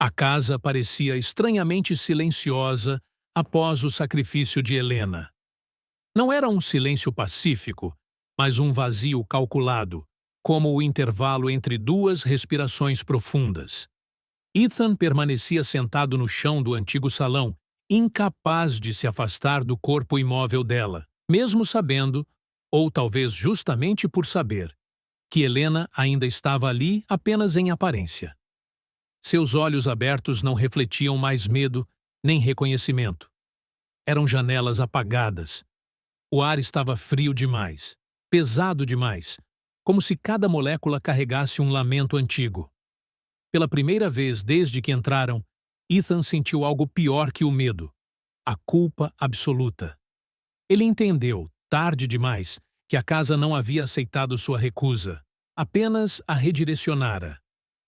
A casa parecia estranhamente silenciosa após o sacrifício de Helena. Não era um silêncio pacífico, mas um vazio calculado, como o intervalo entre duas respirações profundas. Ethan permanecia sentado no chão do antigo salão, incapaz de se afastar do corpo imóvel dela, mesmo sabendo, ou talvez justamente por saber, que Helena ainda estava ali apenas em aparência. Seus olhos abertos não refletiam mais medo nem reconhecimento. Eram janelas apagadas. O ar estava frio demais, pesado demais, como se cada molécula carregasse um lamento antigo. Pela primeira vez desde que entraram, Ethan sentiu algo pior que o medo: a culpa absoluta. Ele entendeu, tarde demais, que a casa não havia aceitado sua recusa, apenas a redirecionara.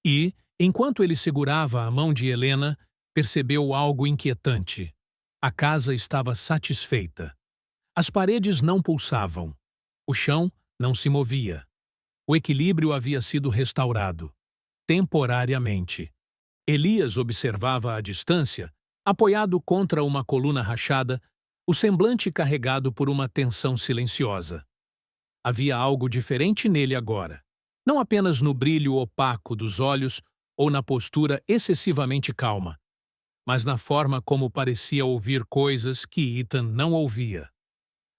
E, enquanto ele segurava a mão de Helena, percebeu algo inquietante. A casa estava satisfeita. As paredes não pulsavam. O chão não se movia. O equilíbrio havia sido restaurado, temporariamente. Elias observava à distância, apoiado contra uma coluna rachada, o semblante carregado por uma tensão silenciosa. Havia algo diferente nele agora, não apenas no brilho opaco dos olhos ou na postura excessivamente calma, mas na forma como parecia ouvir coisas que Ethan não ouvia.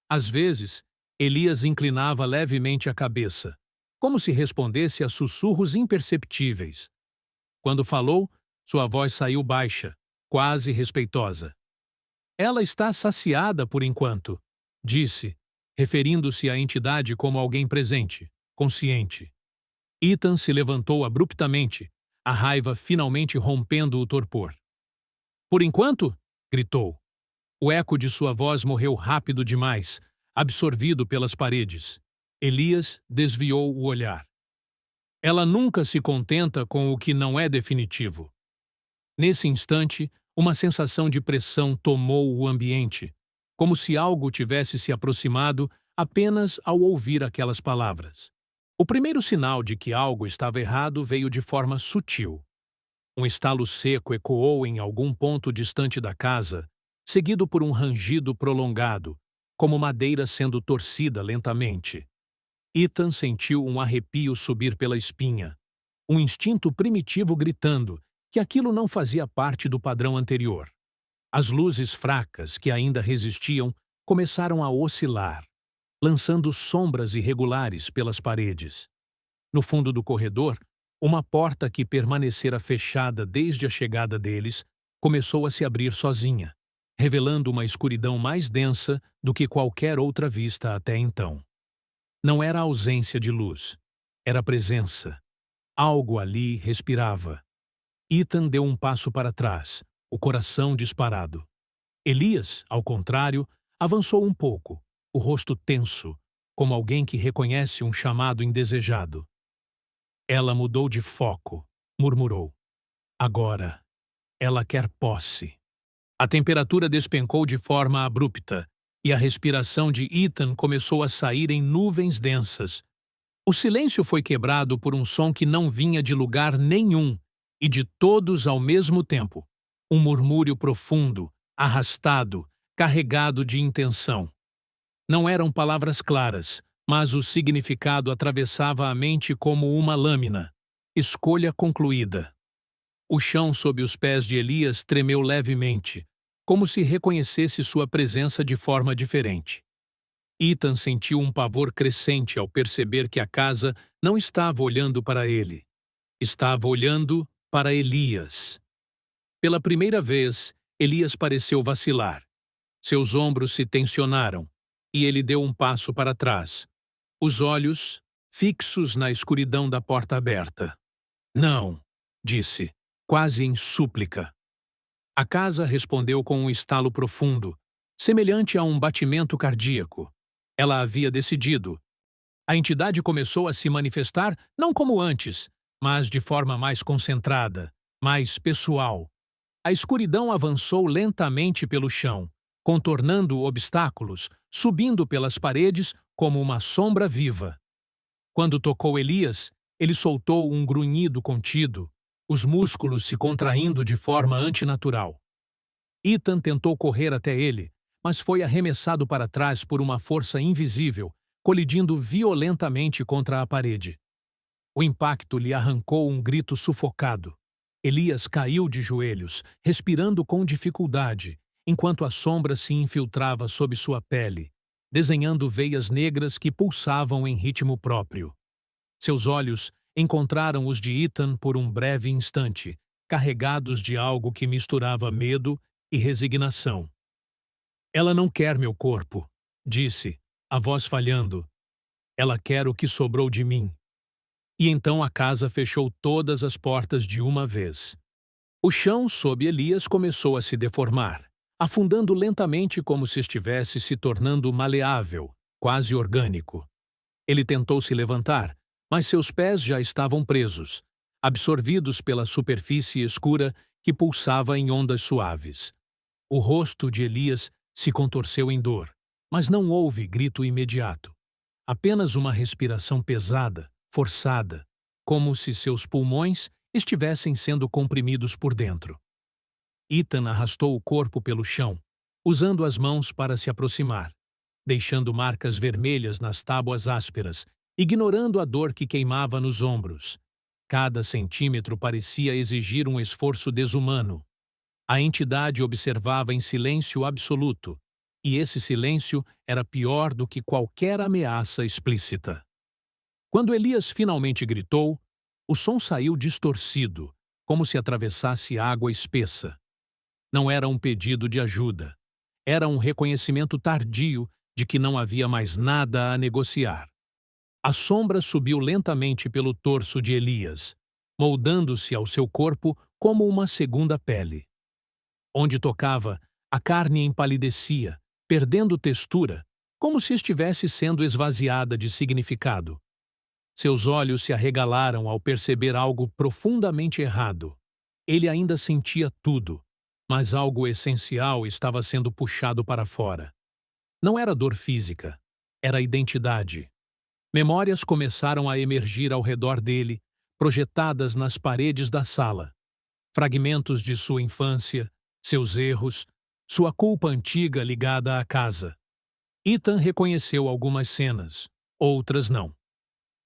Às vezes, Elias inclinava levemente a cabeça, como se respondesse a sussurros imperceptíveis. Quando falou, sua voz saiu baixa, quase respeitosa. "Ela está saciada por enquanto", disse, referindo-se à entidade como alguém presente, consciente. Ethan se levantou abruptamente, a raiva finalmente rompendo o torpor. "Por enquanto?" gritou. O eco de sua voz morreu rápido demais, absorvido pelas paredes. Elias desviou o olhar. "Ela nunca se contenta com o que não é definitivo." Nesse instante, uma sensação de pressão tomou o ambiente, como se algo tivesse se aproximado apenas ao ouvir aquelas palavras. O primeiro sinal de que algo estava errado veio de forma sutil. Um estalo seco ecoou em algum ponto distante da casa, seguido por um rangido prolongado, como madeira sendo torcida lentamente. Ethan sentiu um arrepio subir pela espinha, um instinto primitivo gritando que aquilo não fazia parte do padrão anterior. As luzes fracas que ainda resistiam começaram a oscilar, lançando sombras irregulares pelas paredes. No fundo do corredor, uma porta que permanecera fechada desde a chegada deles começou a se abrir sozinha, revelando uma escuridão mais densa do que qualquer outra vista até então. Não era a ausência de luz, era a presença. Algo ali respirava. Ethan deu um passo para trás, o coração disparado. Elias, ao contrário, avançou um pouco, o rosto tenso, como alguém que reconhece um chamado indesejado. "Ela mudou de foco", murmurou. "Agora, ela quer posse." A temperatura despencou de forma abrupta e a respiração de Ethan começou a sair em nuvens densas. O silêncio foi quebrado por um som que não vinha de lugar nenhum e de todos ao mesmo tempo. Um murmúrio profundo, arrastado, carregado de intenção. Não eram palavras claras, mas o significado atravessava a mente como uma lâmina. Escolha concluída. O chão sob os pés de Elias tremeu levemente, como se reconhecesse sua presença de forma diferente. Ethan sentiu um pavor crescente ao perceber que a casa não estava olhando para ele. Estava olhando para Elias. Pela primeira vez, Elias pareceu vacilar. Seus ombros se tensionaram, e ele deu um passo para trás, os olhos fixos na escuridão da porta aberta. "Não", disse, quase em súplica. A casa respondeu com um estalo profundo, semelhante a um batimento cardíaco. Ela havia decidido. A entidade começou a se manifestar não como antes, mas de forma mais concentrada, mais pessoal. A escuridão avançou lentamente pelo chão, contornando obstáculos, subindo pelas paredes como uma sombra viva. Quando tocou Elias, ele soltou um grunhido contido, os músculos se contraindo de forma antinatural. Ethan tentou correr até ele, mas foi arremessado para trás por uma força invisível, colidindo violentamente contra a parede. O impacto lhe arrancou um grito sufocado. Elias caiu de joelhos, respirando com dificuldade, enquanto a sombra se infiltrava sob sua pele, desenhando veias negras que pulsavam em ritmo próprio. Seus olhos encontraram os de Ethan por um breve instante, carregados de algo que misturava medo e resignação. "Ela não quer meu corpo", disse, a voz falhando. "Ela quer o que sobrou de mim." E então a casa fechou todas as portas de uma vez. O chão sob Elias começou a se deformar, afundando lentamente como se estivesse se tornando maleável, quase orgânico. Ele tentou se levantar, mas seus pés já estavam presos, absorvidos pela superfície escura que pulsava em ondas suaves. O rosto de Elias se contorceu em dor, mas não houve grito imediato. Apenas uma respiração pesada, forçada, como se seus pulmões estivessem sendo comprimidos por dentro. Ethan arrastou o corpo pelo chão, usando as mãos para se aproximar, deixando marcas vermelhas nas tábuas ásperas, ignorando a dor que queimava nos ombros. Cada centímetro parecia exigir um esforço desumano. A entidade observava em silêncio absoluto, e esse silêncio era pior do que qualquer ameaça explícita. Quando Elias finalmente gritou, o som saiu distorcido, como se atravessasse água espessa. Não era um pedido de ajuda. Era um reconhecimento tardio de que não havia mais nada a negociar. A sombra subiu lentamente pelo torso de Elias, moldando-se ao seu corpo como uma segunda pele. Onde tocava, a carne empalidecia, perdendo textura, como se estivesse sendo esvaziada de significado. Seus olhos se arregalaram ao perceber algo profundamente errado. Ele ainda sentia tudo, mas algo essencial estava sendo puxado para fora. Não era dor física, era identidade. Memórias começaram a emergir ao redor dele, projetadas nas paredes da sala. Fragmentos de sua infância, seus erros, sua culpa antiga ligada à casa. Ethan reconheceu algumas cenas, outras não.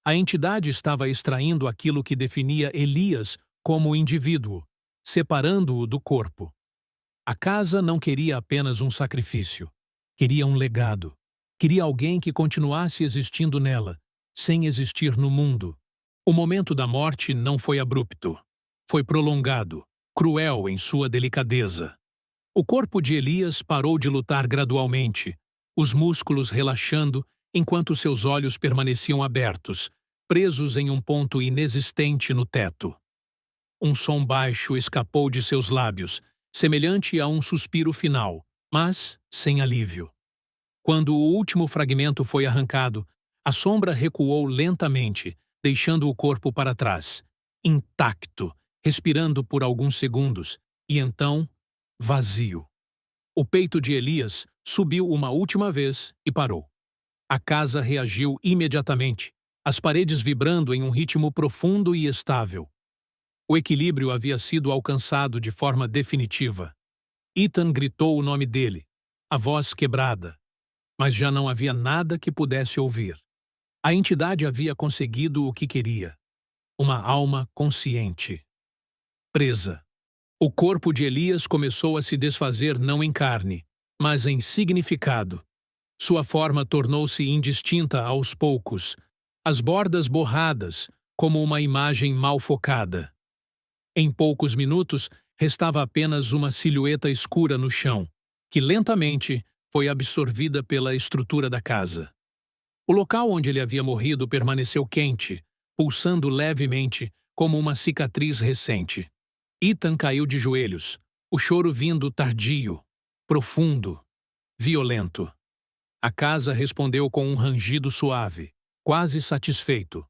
A entidade estava extraindo aquilo que definia Elias como indivíduo, separando-o do corpo. A casa não queria apenas um sacrifício. Queria um legado. Queria alguém que continuasse existindo nela, sem existir no mundo. O momento da morte não foi abrupto. Foi prolongado, cruel em sua delicadeza. O corpo de Elias parou de lutar gradualmente, os músculos relaxando enquanto seus olhos permaneciam abertos, presos em um ponto inexistente no teto. Um som baixo escapou de seus lábios, semelhante a um suspiro final, mas sem alívio. Quando o último fragmento foi arrancado, a sombra recuou lentamente, deixando o corpo para trás, intacto, respirando por alguns segundos, e então, vazio. O peito de Elias subiu uma última vez e parou. A casa reagiu imediatamente, as paredes vibrando em um ritmo profundo e estável. O equilíbrio havia sido alcançado de forma definitiva. Ethan gritou o nome dele, a voz quebrada, mas já não havia nada que pudesse ouvir. A entidade havia conseguido o que queria. Uma alma consciente. Presa. O corpo de Elias começou a se desfazer não em carne, mas em significado. Sua forma tornou-se indistinta aos poucos, as bordas borradas, como uma imagem mal focada. Em poucos minutos, restava apenas uma silhueta escura no chão, que lentamente foi absorvida pela estrutura da casa. O local onde ele havia morrido permaneceu quente, pulsando levemente, como uma cicatriz recente. Ethan caiu de joelhos, o choro vindo tardio, profundo, violento. A casa respondeu com um rangido suave, quase satisfeito.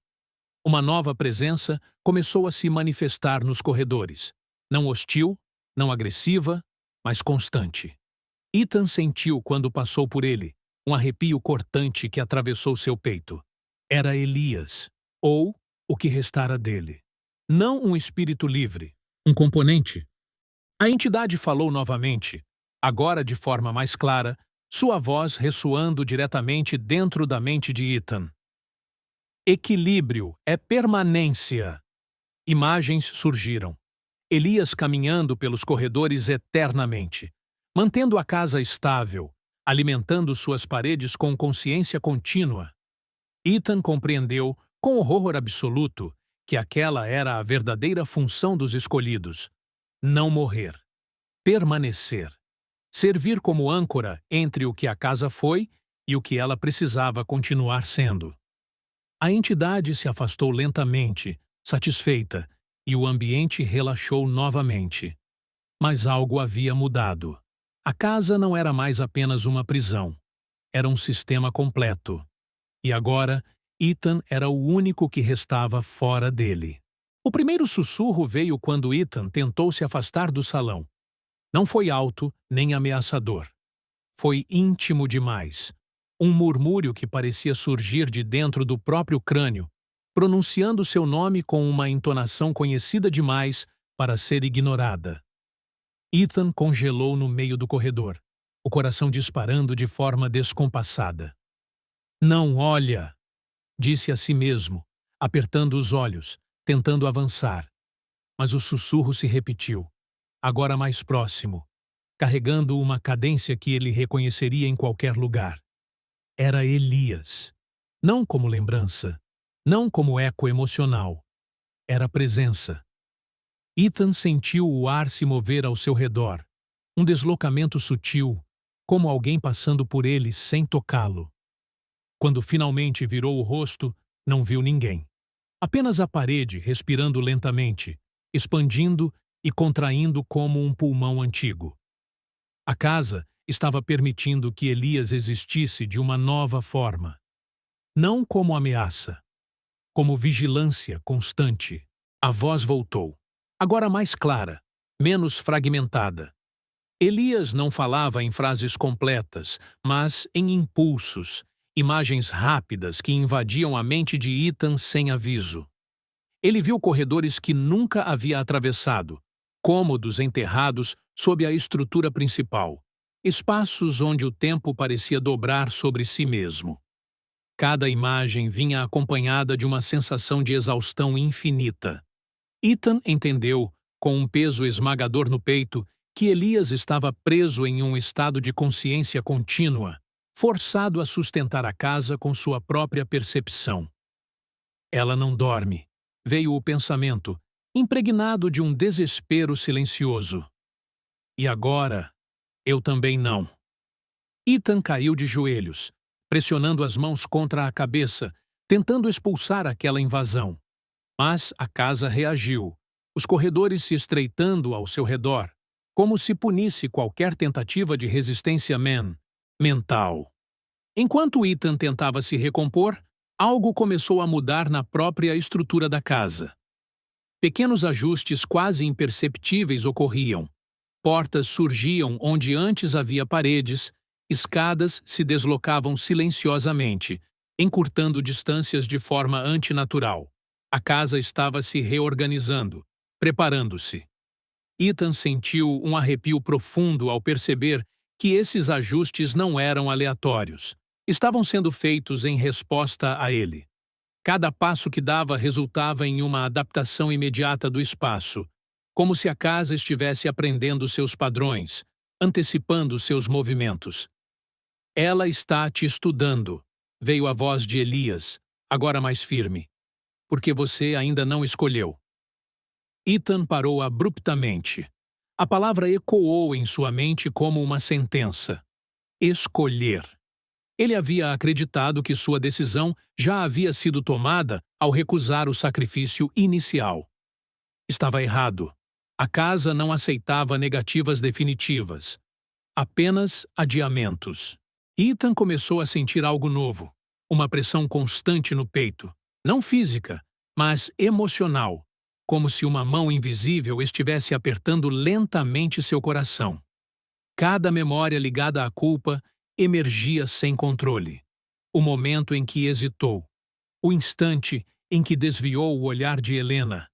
Uma nova presença começou a se manifestar nos corredores, não hostil, não agressiva, mas constante. Ethan sentiu quando passou por ele, um arrepio cortante que atravessou seu peito. Era Elias, ou o que restara dele. não um espírito livre, um componente. A entidade falou novamente, agora de forma mais clara, sua voz ressoando diretamente dentro da mente de Ethan. Equilíbrio é permanência. Imagens surgiram. Elias caminhando pelos corredores eternamente, mantendo a casa estável, alimentando suas paredes com consciência contínua. Ethan compreendeu, com horror absoluto, que aquela era a verdadeira função dos escolhidos: não morrer, permanecer, servir como âncora entre o que a casa foi e o que ela precisava continuar sendo. A entidade se afastou lentamente, satisfeita, e o ambiente relaxou novamente. Mas algo havia mudado. A casa não era mais apenas uma prisão. Era um sistema completo. E agora, Ethan era o único que restava fora dele. O primeiro sussurro veio quando Ethan tentou se afastar do salão. Não foi alto nem ameaçador. Foi íntimo demais. Um murmúrio que parecia surgir de dentro do próprio crânio, pronunciando seu nome com uma entonação conhecida demais para ser ignorada. Ethan congelou no meio do corredor, o coração disparando de forma descompassada. "Não olha!" disse a si mesmo, apertando os olhos, tentando avançar. Mas o sussurro se repetiu, agora mais próximo, carregando uma cadência que ele reconheceria em qualquer lugar. Era Elias. Não como lembrança, não como eco emocional. Era presença. Ethan sentiu o ar se mover ao seu redor, um deslocamento sutil, como alguém passando por ele sem tocá-lo. Quando finalmente virou o rosto, não viu ninguém. Apenas a parede respirando lentamente, expandindo e contraindo como um pulmão antigo. A casa estava permitindo que Elias existisse de uma nova forma. Não como ameaça, como vigilância constante. A voz voltou, agora mais clara, menos fragmentada. Elias não falava em frases completas, mas em impulsos, imagens rápidas que invadiam a mente de Ethan sem aviso. Ele viu corredores que nunca havia atravessado, cômodos enterrados sob a estrutura principal, espaços onde o tempo parecia dobrar sobre si mesmo. Cada imagem vinha acompanhada de uma sensação de exaustão infinita. Ethan entendeu, com um peso esmagador no peito, que Elias estava preso em um estado de consciência contínua, forçado a sustentar a casa com sua própria percepção. "Ela não dorme", veio o pensamento, impregnado de um desespero silencioso. "E agora, eu também não." Ethan caiu de joelhos, pressionando as mãos contra a cabeça, tentando expulsar aquela invasão. Mas a casa reagiu, os corredores se estreitando ao seu redor, como se punisse qualquer tentativa de resistência mental. Enquanto Ethan tentava se recompor, algo começou a mudar na própria estrutura da casa. Pequenos ajustes quase imperceptíveis ocorriam. Portas surgiam onde antes havia paredes, escadas se deslocavam silenciosamente, encurtando distâncias de forma antinatural. A casa estava se reorganizando, preparando-se. Ethan sentiu um arrepio profundo ao perceber que esses ajustes não eram aleatórios. Estavam sendo feitos em resposta a ele. Cada passo que dava resultava em uma adaptação imediata do espaço, como se a casa estivesse aprendendo seus padrões, antecipando seus movimentos. "Ela está te estudando", veio a voz de Elias, agora mais firme. "Porque você ainda não escolheu." Ethan parou abruptamente. A palavra ecoou em sua mente como uma sentença. Escolher. Ele havia acreditado que sua decisão já havia sido tomada ao recusar o sacrifício inicial. Estava errado. A casa não aceitava negativas definitivas, apenas adiamentos. Ethan começou a sentir algo novo, uma pressão constante no peito, não física, mas emocional, como se uma mão invisível estivesse apertando lentamente seu coração. Cada memória ligada à culpa emergia sem controle. O momento em que hesitou, o instante em que desviou o olhar de Helena,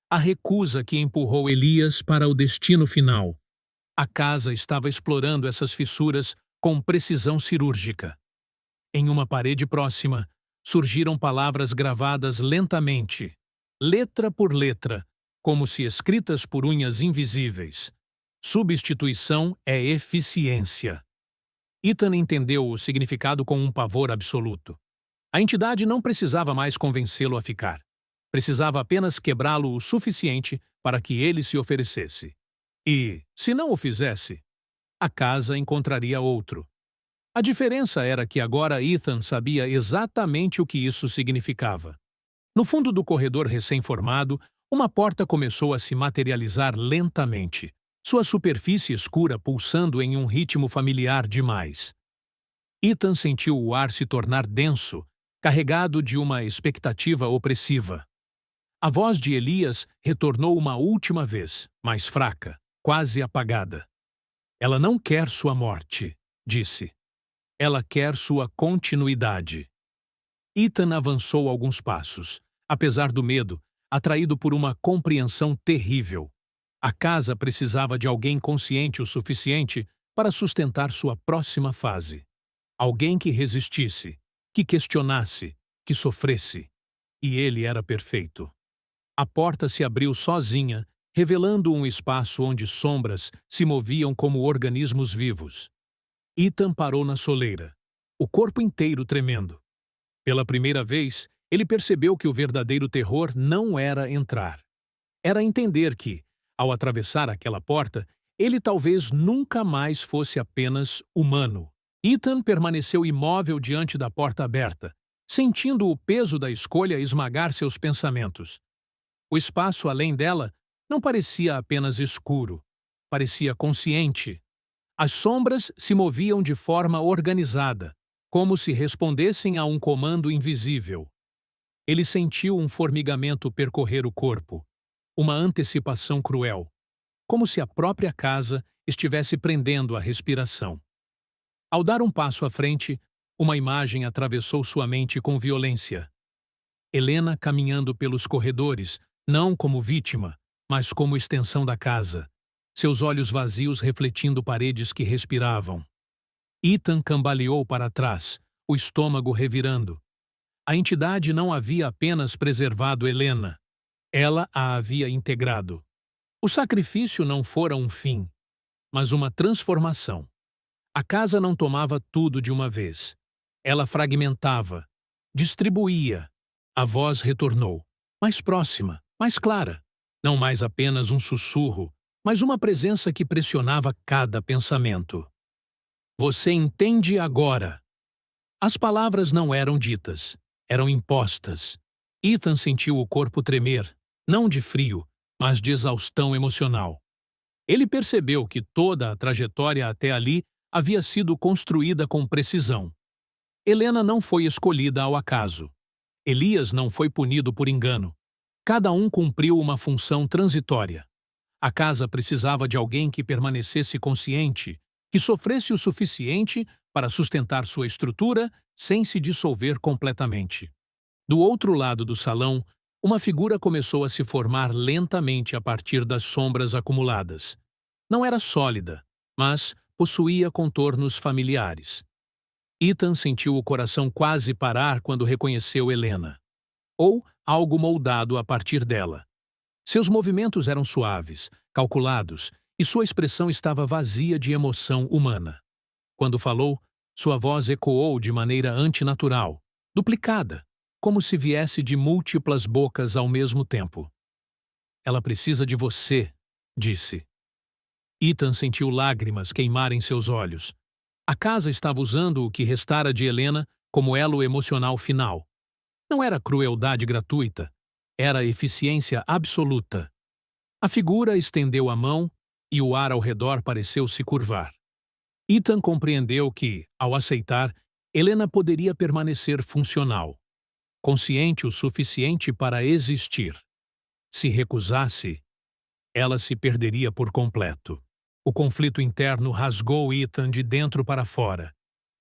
A recusa que empurrou Elias para o destino final. A casa estava explorando essas fissuras com precisão cirúrgica. Em uma parede próxima, surgiram palavras gravadas lentamente, letra por letra, como se escritas por unhas invisíveis. Substituição é eficiência. Ethan entendeu o significado com um pavor absoluto. A entidade não precisava mais convencê-lo a ficar. Precisava apenas quebrá-lo o suficiente para que ele se oferecesse. E, se não o fizesse, a casa encontraria outro. A diferença era que agora Ethan sabia exatamente o que isso significava. No fundo do corredor recém-formado, uma porta começou a se materializar lentamente, sua superfície escura pulsando em um ritmo familiar demais. Ethan sentiu o ar se tornar denso, carregado de uma expectativa opressiva. A voz de Elias retornou uma última vez, mais fraca, quase apagada. Ela não quer sua morte, disse. Ela quer sua continuidade. Ethan avançou alguns passos, apesar do medo, atraído por uma compreensão terrível. A casa precisava de alguém consciente o suficiente para sustentar sua próxima fase. Alguém que resistisse, que questionasse, que sofresse. E ele era perfeito. A porta se abriu sozinha, revelando um espaço onde sombras se moviam como organismos vivos. Ethan parou na soleira, o corpo inteiro tremendo. Pela primeira vez, ele percebeu que o verdadeiro terror não era entrar. Era entender que, ao atravessar aquela porta, ele talvez nunca mais fosse apenas humano. Ethan permaneceu imóvel diante da porta aberta, sentindo o peso da escolha esmagar seus pensamentos. O espaço além dela não parecia apenas escuro, parecia consciente. As sombras se moviam de forma organizada, como se respondessem a um comando invisível. Ele sentiu um formigamento percorrer o corpo, uma antecipação cruel, como se a própria casa estivesse prendendo a respiração. Ao dar um passo à frente, uma imagem atravessou sua mente com violência. Helena caminhando pelos corredores, não como vítima, mas como extensão da casa, seus olhos vazios refletindo paredes que respiravam. Ethan cambaleou para trás, o estômago revirando. A entidade não havia apenas preservado Helena, ela a havia integrado. O sacrifício não fora um fim, mas uma transformação. A casa não tomava tudo de uma vez. Ela fragmentava, distribuía. A voz retornou, mais próxima, mais clara. Não mais apenas um sussurro, mas uma presença que pressionava cada pensamento. Você entende agora. As palavras não eram ditas, eram impostas. Ethan sentiu o corpo tremer, não de frio, mas de exaustão emocional. Ele percebeu que toda a trajetória até ali havia sido construída com precisão. Helena não foi escolhida ao acaso. Elias não foi punido por engano. Cada um cumpriu uma função transitória. A casa precisava de alguém que permanecesse consciente, que sofresse o suficiente para sustentar sua estrutura sem se dissolver completamente. Do outro lado do salão, uma figura começou a se formar lentamente a partir das sombras acumuladas. Não era sólida, mas possuía contornos familiares. Ethan sentiu o coração quase parar quando reconheceu Helena. Ou algo moldado a partir dela. Seus movimentos eram suaves, calculados, e sua expressão estava vazia de emoção humana. Quando falou, sua voz ecoou de maneira antinatural, duplicada, como se viesse de múltiplas bocas ao mesmo tempo. Ela precisa de você, disse. Ethan sentiu lágrimas queimarem seus olhos. A casa estava usando o que restara de Helena como elo emocional final. Não era crueldade gratuita, era eficiência absoluta. A figura estendeu a mão e o ar ao redor pareceu se curvar. Ethan compreendeu que, ao aceitar, Helena poderia permanecer funcional, consciente o suficiente para existir. Se recusasse, ela se perderia por completo. O conflito interno rasgou Ethan de dentro para fora.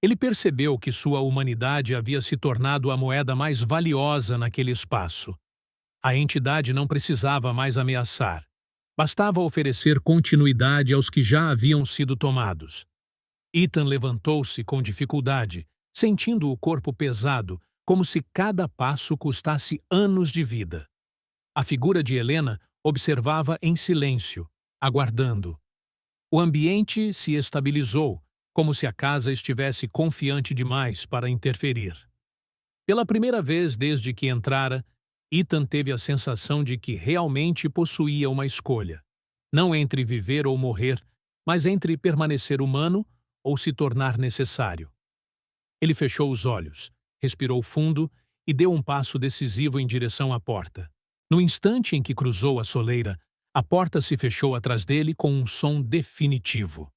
Ele percebeu que sua humanidade havia se tornado a moeda mais valiosa naquele espaço. A entidade não precisava mais ameaçar. Bastava oferecer continuidade aos que já haviam sido tomados. Ethan levantou-se com dificuldade, sentindo o corpo pesado, como se cada passo custasse anos de vida. A figura de Helena observava em silêncio, aguardando. O ambiente se estabilizou, como se a casa estivesse confiante demais para interferir. Pela primeira vez desde que entrara, Ethan teve a sensação de que realmente possuía uma escolha. Não entre viver ou morrer, mas entre permanecer humano ou se tornar necessário. Ele fechou os olhos, respirou fundo e deu um passo decisivo em direção à porta. No instante em que cruzou a soleira, a porta se fechou atrás dele com um som definitivo.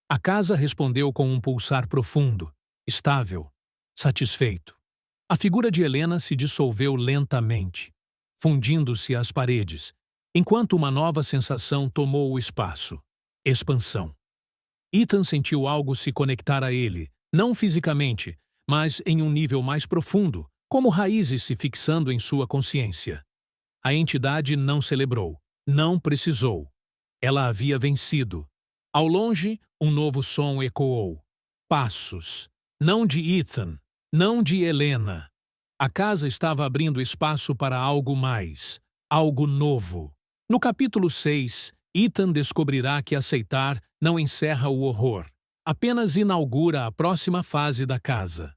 A casa respondeu com um pulsar profundo, estável, satisfeito. A figura de Helena se dissolveu lentamente, fundindo-se às paredes, enquanto uma nova sensação tomou o espaço: expansão. Ethan sentiu algo se conectar a ele, não fisicamente, mas em um nível mais profundo, como raízes se fixando em sua consciência. A entidade não celebrou, não precisou. Ela havia vencido. Ao longe, um novo som ecoou. Passos. Não de Ethan, não de Helena. A casa estava abrindo espaço para algo mais, algo novo. No capítulo 6, Ethan descobrirá que aceitar não encerra o horror, apenas inaugura a próxima fase da casa.